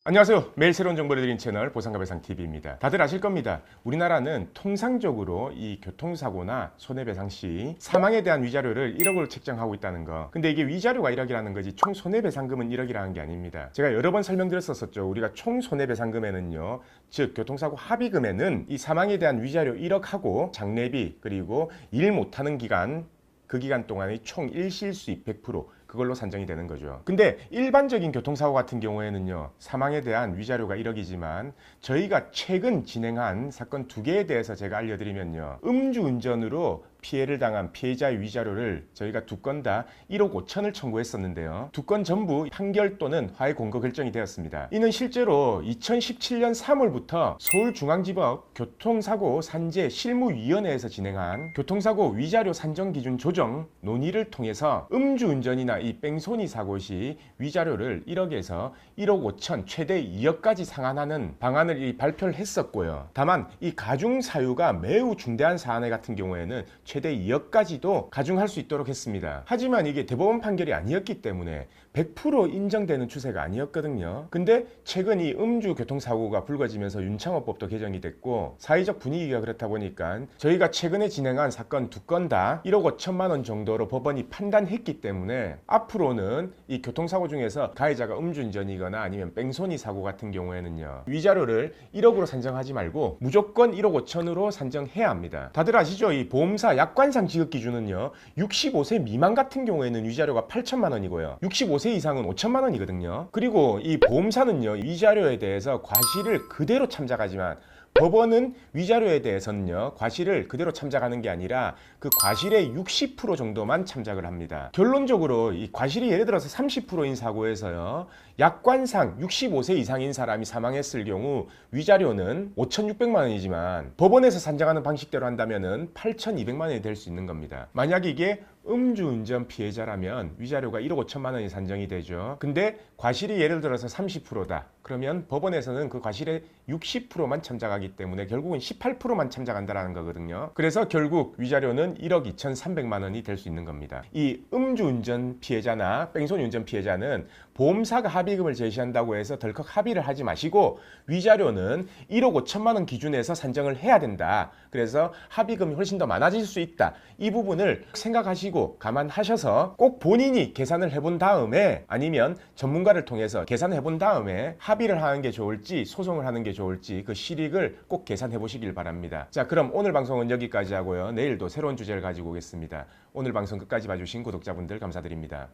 안녕하세요. 매일 새로운 정보를 드리는 채널 보상가배상TV입니다. 다들 아실 겁니다. 우리나라는 통상적으로 이 교통사고나 손해배상 시 사망에 대한 위자료를 1억으로 책정하고 있다는 거. 근데 이게 위자료가 1억이라는 거지 총 손해배상금은 1억이라는 게 아닙니다. 제가 여러 번 설명드렸었죠. 우리가 총 손해배상금에는요, 즉 교통사고 합의금에는 이 사망에 대한 위자료 1억하고 장례비 그리고 일 못하는 기간, 그 기간 동안의 총 일실수입 100% 그걸로 산정이 되는 거죠. 근데 일반적인 교통사고 같은 경우에는요, 사망에 대한 위자료가 1억이지만 저희가 최근 진행한 사건 2개에 대해서 제가 알려드리면요, 음주운전으로 피해를 당한 피해자의 위자료를 저희가 2건 다 1억 5천을 청구했었는데요. 2건 전부 판결 또는 화해 공고 결정이 되었습니다. 이는 실제로 2017년 3월부터 서울중앙지법 교통사고 산재 실무위원회에서 진행한 교통사고 위자료 산정 기준 조정 논의를 통해서 음주운전이나 이 뺑소니 사고 시 위자료를 1억에서 1억 5천 최대 2억까지 상한하는 방안을 발표를 했었고요. 다만 이 가중 사유가 매우 중대한 사안에 같은 경우에는 최대 2억까지도 가중할 수 있도록 했습니다. 하지만 이게 대법원 판결이 아니었기 때문에 100% 인정되는 추세가 아니었거든요. 근데 최근 이 음주 교통사고가 불거지면서 윤창호법도 개정이 됐고 사회적 분위기가 그렇다 보니까 저희가 최근에 진행한 사건 2건 다 1억 5천만 원 정도로 법원이 판단했기 때문에 앞으로는 이 교통사고 중에서 가해자가 음주운전이거나 아니면 뺑소니 사고 같은 경우에는요, 위자료를 1억으로 산정하지 말고 무조건 1억 5천으로 산정해야 합니다. 다들 아시죠? 이 보험사 약관상 지급 기준은요, 65세 미만 같은 경우에는 위자료가 8천만 원이고요. 65세 이상은 5천만 원이거든요. 그리고 이 보험사는요, 위자료에 대해서 과실을 그대로 참작하지만 법원은 위자료에 대해서는요, 과실을 그대로 참작하는 게 아니라 그 과실의 60% 정도만 참작을 합니다. 결론적으로 이 과실이 예를 들어서 30%인 사고에서요, 약관상 65세 이상인 사람이 사망했을 경우 위자료는 5,600만 원이지만 법원에서 산정하는 방식대로 한다면은 8,200만 원이 될 수 있는 겁니다. 만약 이게 음주운전 피해자라면 위자료가 1억 5천만 원이 산정이 되죠. 근데 과실이 예를 들어서 30%다. 그러면 법원에서는 그 과실의 60%만 참작하기 때문에 결국은 18%만 참작한다는 거거든요. 그래서 결국 위자료는 1억 2,300만 원이 될 수 있는 겁니다. 이 음주운전 피해자나 뺑소니 운전 피해자는 보험사가 합의금을 제시한다고 해서 덜컥 합의를 하지 마시고 위자료는 1억 5천만 원 기준에서 산정을 해야 된다. 그래서 합의금이 훨씬 더 많아질 수 있다. 이 부분을 생각하시고 감안하셔서 꼭 본인이 계산을 해본 다음에 아니면 전문가를 통해서 계산을 해본 다음에 합의를 하는 게 좋을지 소송을 하는 게 좋을지 그 실익을 꼭 계산해 보시길 바랍니다. 자, 그럼 오늘 방송은 여기까지 하고요. 내일도 새로운 주제를 가지고 오겠습니다. 오늘 방송 끝까지 봐주신 구독자분들 감사드립니다.